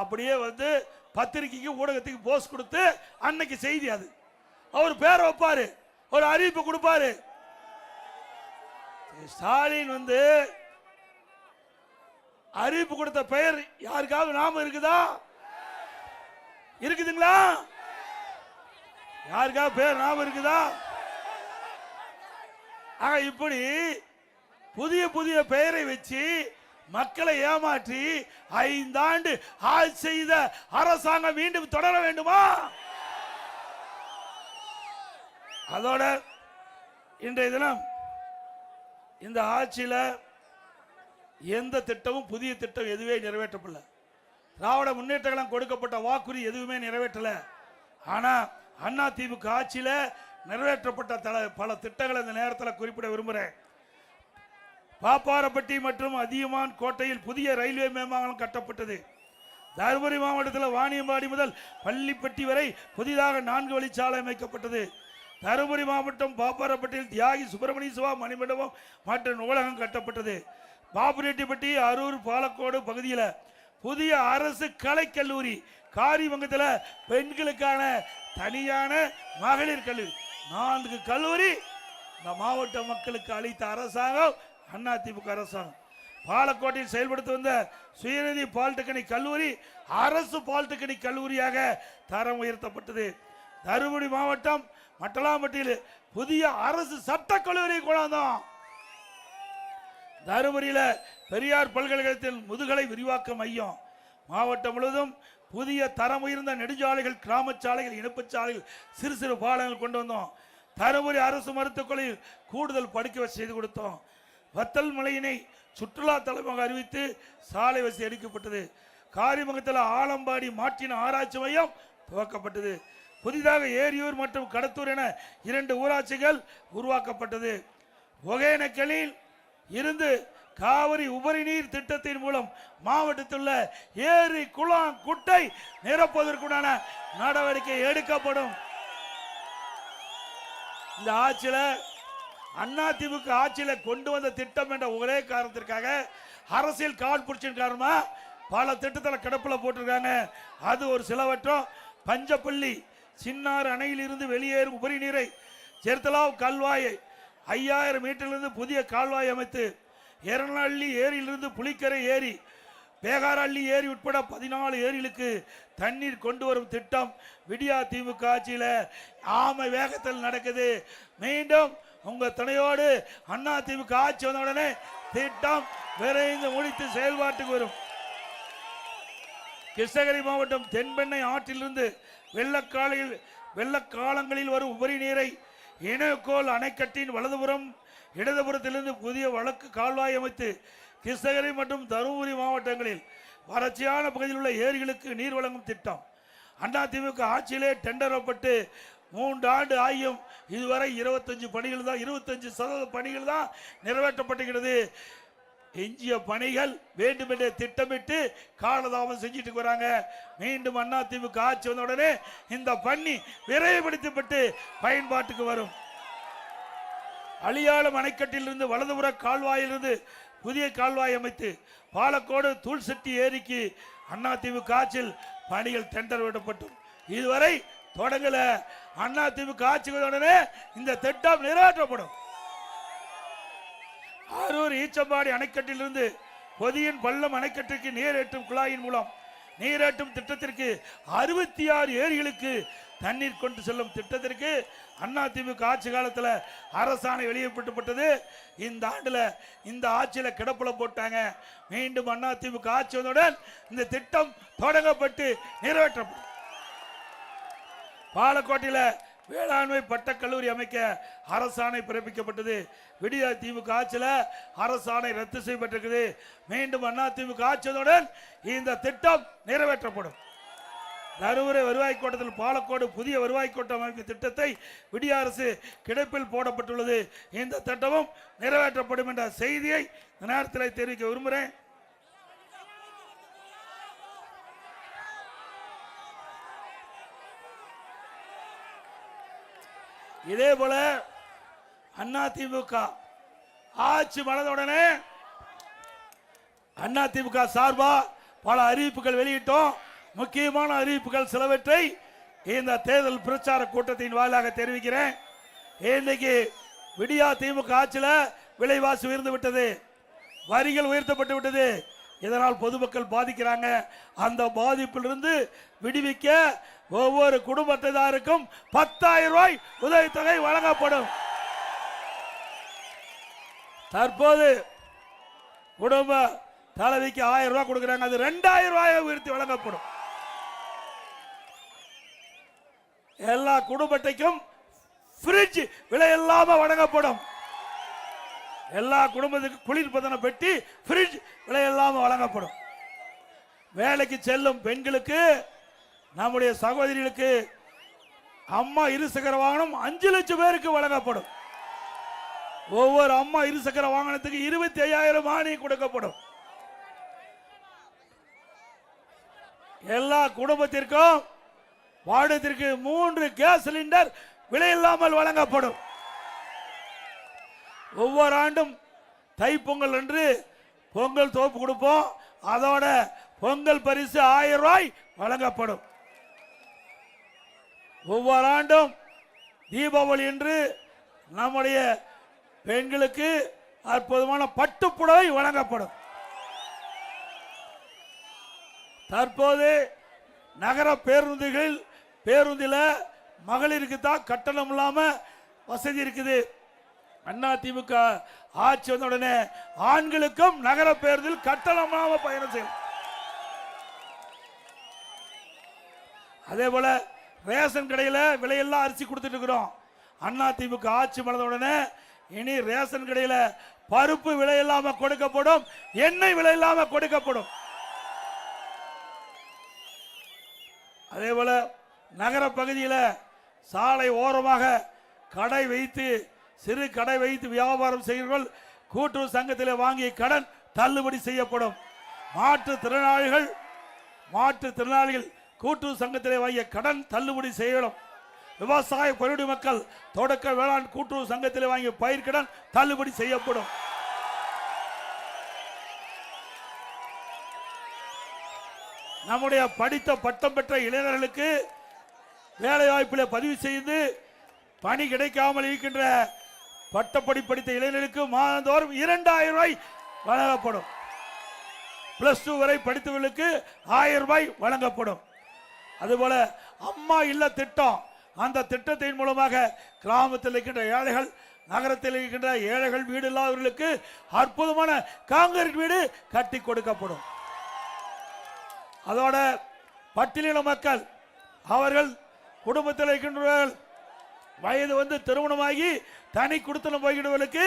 அப்படியே வந்து பத்திரிகைக்கு ஊடகத்துக்கு போஸ்ட் கொடுத்து அன்னைக்கு செய்தி, அது அவர் பேரை வைப்பாரு, ஒரு அறிவிப்பு கொடுப்பாரு. ஸ்டாலின் வந்து அறிவிப்பு கொடுத்த பெயர் யாருக்காவது நாம இருக்குதா? இருக்குதுங்களா? யாருக்காவது பேர் நாம இருக்குதா? இப்படி புதிய புதிய பெயரை வச்சு மக்களை ஏமாற்றி 5 ஆண்டு ஆட்சி செய்த அரசாங்கம் மீண்டும் தொடர வேண்டுமா? அதோட இன்றைய தினம் இந்த ஆட்சியில எந்த திட்டமும் புதிய திட்டம் எதுவே நிறைவேற்றப்படல. திராவிட முன்னேற்ற கழகம் கொடுக்கப்பட்ட வாக்குறுதி எதுவுமே நிறைவேற்றல. ஆனா அண்ணா திமுக ஆட்சியில நிறைவேற்றப்பட்ட பல திட்டங்களை இந்த நேரத்தில் குறிப்பிட விரும்புகிறேன். பாப்பாரப்பட்டி மற்றும் அதியமான் கோட்டையில் புதிய ரயில்வே மேம்பாலம் கட்டப்பட்டது. தருமபுரி மாவட்டத்தில் வாணியம்பாடி முதல் பள்ளிப்பட்டி வரை புதிதாக 4 வழிச்சாலை அமைக்கப்பட்டது. தருமபுரி மாவட்டம் பாப்பாரப்பட்டியில் தியாகி சுப்பிரமணிய சிவா மணிமண்டபம் மற்றும் நூலகம் கட்டப்பட்டது. பாப்புரெட்டிப்பட்டி, அரூர், பாலக்கோடு பகுதியில் புதிய அரசு கலைக்கல்லூரி, காரிமங்கத்தில் பெண்களுக்கான தனியான மகளிர் கல்லூரி, 4 கல்லூரி இந்த மாவட்ட மக்களுக்கு அளித்த அரசாங்கம் அதிமுக அரசாங்கம். பாலக்கோட்டையில் செயல்படுத்தி வந்த சுயநிதி பாலிடெக்னிக் கல்லூரி அரசு பாலிடெக்னிக் கல்லூரியாக தரம் உயர்த்தப்பட்டது. தருமபுரி மாவட்டம் மட்டலாம்பட்டியில் புதிய அரசு சட்ட கல்லூரி கொண்டாந்தோம். தருமபுரியில் பெரியார் பல்கலைக்கழகத்தில் முதுகலை விரிவாக்க மையம், மாவட்டம் முழுவதும் புதிய தரம் உயர்ந்த நெடுஞ்சாலைகள், கிராம சாலைகள், இணைப்பு சாலைகள், சிறு சிறு பாலங்கள் கொண்டு வந்தோம். தருமபுரி அரசு மருத்துவக் கல்லூரியில் கூடுதல் படுக்கை செய்து கொடுத்தோம். வத்தல் மலையினை சுற்றுலா தலமாக அறிவித்து சாலை வசதி அளிக்கப்பட்டது. காரிமங்கத்தில் ஆலம்பாடி மாற்றின ஆராய்ச்சி மையம் துவக்கப்பட்டது. புதிதாக ஏரியூர் மற்றும் கடத்தூர் என 2 ஊராட்சிகள் உருவாக்கப்பட்டது. ஒகேனக்கலில் இருந்து காவிரி உபரி நீர் திட்டத்தின் மூலம் மாவட்டத்தில் உள்ள ஏரி, குளம், குட்டை நிரப்புவதற்குண்டான நடவடிக்கை எடுக்கப்படும். இந்த ஆட்சியில் அதிமுக ஆட்சியில் கொண்டு வந்த திட்டம் என்ற ஒரே காரணத்திற்காக அரசியல் காழ்ப்புணர்ச்சியின் காரணமா பல திட்டத்தில் கிடப்பில் போட்டிருக்காங்க. அது ஒரு சிலவற்றம். பஞ்சப்பள்ளி சின்னார் அணையில் இருந்து வெளியேறும் உபரி நீரை ஜெர்தலாவ் கால்வாயை 5000 மீட்டரிலிருந்து புதிய கால்வாய் அமைத்து எரணள்ளி ஏரியிலிருந்து புலிக்கரை ஏரி, பேகாரள்ளி ஏரி உட்பட 14 ஏரிகளுக்கு தண்ணீர் கொண்டு வரும் திட்டம் விடியா திமுக ஆட்சியில் ஆமை வேகத்தில் நடக்குது. மீண்டும் உங்க துணையோடு அதிமுக ஆட்சி வந்த உடனே திட்டம் விரைந்து முடித்து செயல்பாட்டுக்கு வரும். கிருஷ்ணகிரி மாவட்டம் தென்பெண்ணை ஆற்றிலிருந்து வெள்ளக்காலங்களில் வரும் உபரி நீரை இணையக்கோள் அணைக்கட்டின் வலதுபுறம் இடதுபுறத்திலிருந்து புதிய வழக்கு கால்வாய் அமைத்து கிருஷ்ணகிரி மற்றும் தருமபுரி மாவட்டங்களில் வறட்சியான பகுதியில் உள்ள ஏரிகளுக்கு நீர் வழங்கும் திட்டம் அதிமுக ஆட்சியிலே டெண்டரப்பட்டு 3 ஆண்டு ஆகியும் இதுவரை 25% பணிகள் தான் நிறைவேற்றப்பட்டுகிறது. எஞ்சிய பணிகள் வேண்டுமென்றே திட்டமிட்டு காலதாமம் செஞ்சுட்டு வராங்க. மீண்டும் அதிமுக ஆட்சி வந்த உடனே இந்த பணி விரைவுபடுத்தப்பட்டு பயன்பாட்டுக்கு வரும். அழியாளம் அணைக்கட்டிலிருந்து வலதுபுற கால்வாயிலிருந்து புதிய கால்வாய் அமைத்து பாலக்கோடு தூள்செட்டி ஏரிக்கு அதிமுக ஆட்சியில் பணிகள் டெண்டர் விடப்பட்டும் இதுவரை தொடங்கல. அதிமுக ஆட்சி வந்த உடனே இந்த திட்டம் நிறைவேற்றப்படும். அரூர் ஈச்சம்பாடி அணைக்கட்டிலிருந்து பொதியின் பள்ளம் அணைக்கட்டிற்கு நீரேற்றும் குழாயின் மூலம் நீரேற்றும் திட்டத்திற்கு 66 ஏரிகளுக்கு தண்ணீர் கொண்டு செல்லும் திட்டத்திற்கு அதிமுக ஆட்சி காலத்தில் அரசாணை வெளியிடப்பட்டது. இந்த ஆண்டுல இந்த ஆட்சியில கிடப்புல போட்டாங்க. மீண்டும் அதிமுக ஆட்சி வந்தவுடன் இந்த திட்டம் தொடங்கப்பட்டு நிறைவேற்றப்படும். பாலக்கோட்டையில் வேளாண்மை பட்டக்கல்லூரி அமைக்க அரசாணை பிறப்பிக்கப்பட்டது. விடியா திமுக ஆட்சியில் அரசாணை ரத்து செய்யப்பட்டிருக்குது. மீண்டும் அதிமுக ஆட்சியுடன் இந்த திட்டம் நிறைவேற்றப்படும். தருமபுரி வருவாய் கோட்டத்தில் பாலக்கோடு புதிய வருவாய் கோட்டம் அமைக்கும் திட்டத்தை விடிய அரசு கிடப்பில் போடப்பட்டுள்ளது. இந்த திட்டமும் நிறைவேற்றப்படும் என்ற செய்தியை இந்த நேரத்தில் தெரிவிக்க விரும்புகிறேன். இதே போல அதிமுக ஆட்சி மலர்ந்தவுடனே அதிமுக சார்பா பல அறிவிப்புகள் வெளியிட்டோம். முக்கியமான அறிவிப்புகள் சிலவற்றை இந்த தேர்தல் பிரச்சார கூட்டத்தின் வாயிலாக தெரிவிக்கிறேன். இன்னைக்கு விடியா திமுக ஆட்சியில் விலைவாசி உயர்ந்து விட்டது, வரிகள் உயர்த்தப்பட்டு விட்டது. இதனால் பொதுமக்கள் பாதிக்கிறாங்க. அந்த பாதிப்பிலிருந்து விடுவிக்க ஒவ்வொரு குடும்ப அட்டைதாருக்கும் 10,000 ரூபாய் உதவித்தொகை வழங்கப்படும். தற்போது குடும்ப தலைவிக்கு 1000 ரூபாய் கொடுக்கிறாங்க. அது 2000 ரூபாயை உயர்த்தி வழங்கப்படும். எல்லா குடும்ப அட்டைக்கும் ஃப்ரிட்ஜ் விலை இல்லாம வழங்கப்படும். எல்லா குடும்பத்துக்கும் குளிர்பதன பெட்டி ஃப்ரிட்ஜ் விலை இல்லாம வழங்கப்படும். வேலைக்கு செல்லும் பெண்களுக்கு, நம்முடைய சகோதரிகளுக்கு அம்மா இருசக்கர வாகனம் 5 லட்சம் பேருக்கு வழங்கப்படும். ஒவ்வொரு அம்மா இருசக்கர வாகனத்துக்கு 25,000 மானியம் கொடுக்கப்படும். எல்லா குடும்பத்திற்கும் வாடகைக்கு 3 கேஸ் சிலிண்டர் விலை இல்லாமல் வழங்கப்படும். ஒவ்வொரு ஆண்டும் தைப்பொங்கல் அன்று பொங்கல் தோப்பு கொடுப்போம். அதோட பொங்கல் பரிசு 1000 ரூபாய் வழங்கப்படும். ஒவ்வொரு ஆண்டும் தீபாவளி என்று நம்முடைய பெண்களுக்கு அற்புதமான பட்டுப்புடவை வழங்கப்படும். தற்போது நகர பேருந்தில் மகளிருக்கு தான் கட்டணம் இல்லாம வசதி இருக்குது. அதிமுக ஆட்சி வந்த உடனே ஆண்களுக்கும் நகர பேருந்தில் கட்டணம் இல்லாம பயணம் செய்யும். அதே போல ரேஷன் கடையில் விலையெல்லாம் அரிசி கொடுத்துட்டு இருக்கிறோம். அதிமுக ஆட்சி வந்த உடனே இனி ரேஷன் கடையில் பருப்பு விலை இல்லாம கொடுக்கப்படும், எண்ணெய் விலை இல்லாம கொடுக்கப்படும். அதே போல நகர பகுதியில் சாலை ஓரமாக கடை வைத்து சிறு கடை வைத்து வியாபாரம் செய்கிறவர்கள் கூட்டுறவு சங்கத்தில் வாங்கிய கடன் தள்ளுபடி செய்யப்படும். மாற்றுத்திறனாளிகள் கூட்டுறவு சங்கத்தில் வாங்கிய கடன் தள்ளுபடி செய்யப்படும். விவசாய பருவடி மக்கள் தொடக்க வேளாண் கூட்டுறவு சங்கத்தில் வாங்கிய பயிர்க்கடன் தள்ளுபடி செய்யப்படும். நம்முடைய படித்த பட்டம் பெற்ற இளைஞர்களுக்கு வேலை வாய்ப்பில் பதிவு செய்து பணி கிடைக்காமல் இருக்கின்ற பட்டப்படி படித்த இளைஞர்களுக்கு மாதந்தோறும் 2000 ரூபாய் வழங்கப்படும். +2 வரை படித்தவர்களுக்கு 1000 ரூபாய் வழங்கப்படும். அதுபோல அம்மா இல்ல திட்டம், அந்த திட்டத்தின் மூலமாக கிராமத்தில் இருக்கின்ற ஏழைகள், நகரத்தில் இருக்கின்ற ஏழைகள், வீடு இல்லாதவர்களுக்கு அற்புதமான காங்கிரீட் வீடு கட்டி கொடுக்கப்படும். அதோட பட்டியலின மக்கள் அவர்கள் குடும்பத்தில் இருக்கின்றவர்கள் வயது திருமணமாகி தனி குடித்தனம் போய்கிறவர்களுக்கு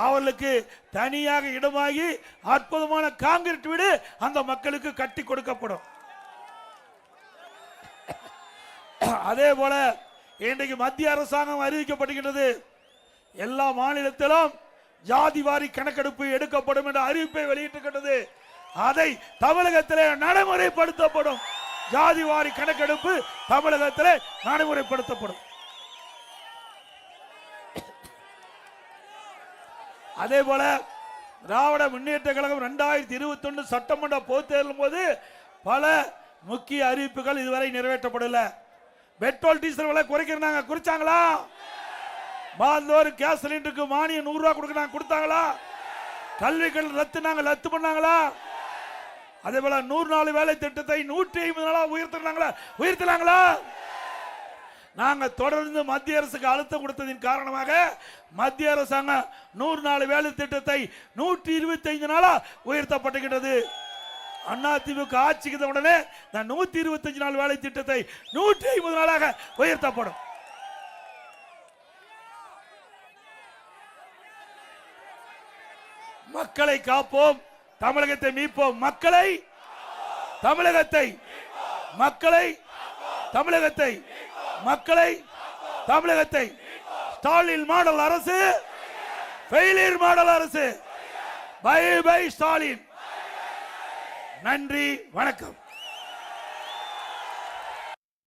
அவர்களுக்கு தனியாக இடமாகி அற்புதமான காங்கிரீட் வீடு அந்த மக்களுக்கு கட்டி கொடுக்கப்படும். அதே போல இன்றைக்கு மத்திய அரசாங்கம் அறிவிக்கப்படுகின்றது, எல்லா மாநிலத்திலும் ஜாதி வாரி கணக்கெடுப்பு எடுக்கப்படும் என்ற அறிவிப்பை வெளியிட்டிருக்கிறது. அதை தமிழகத்திலே நடைமுறைப்படுத்தப்படும். ஜாதி வாரி கணக்கெடுப்பு தமிழகத்திலே நடைமுறைப்படுத்தப்படும். அதே போல திராவிட முன்னேற்ற கழகம் 2021 சட்டமன்ற பொதுத் தேர்தலின் போது பல முக்கிய அறிவிப்புகள் இதுவரை நிறைவேற்றப்படல. பெட்ரோல் டீசல் விலை குறைக்கிறாங்க, குறிச்சாங்களா? மாதந்தோறும் கேஸ் சிலிண்டருக்கு மானியம் 100 ரூபாய் கொடுக்கறாங்க, கொடுத்தாங்களா? கல்விகள் ரத்து பண்ணாங்களா? அதே போல 100 நாள் வேலை திட்டத்தை 150 நாளா உயர்த்தினாங்களா? நாங்க தொடர்ந்து மத்திய அரசுக்கு அழுத்தம் கொடுத்ததின் காரணமாக மத்திய அரசாங்கம் 100 நாள் வேலை திட்டத்தை 125 நாளா உயர்த்தப்பட்டுகிறது. அதிமுக ஆட்சிக்கு உடனே 125 நாள் வேலை திட்டத்தை 150 நாளாக உயர்த்தப்படும். மக்களை காப்போம், தமிழகத்தை மீட்போம். தமிழகத்தை ஸ்டாலின் மாடல் அரசு, ஃபெயிலியர் மாடல் அரசு. Bye bye Stalin. நன்றி, வணக்கம்.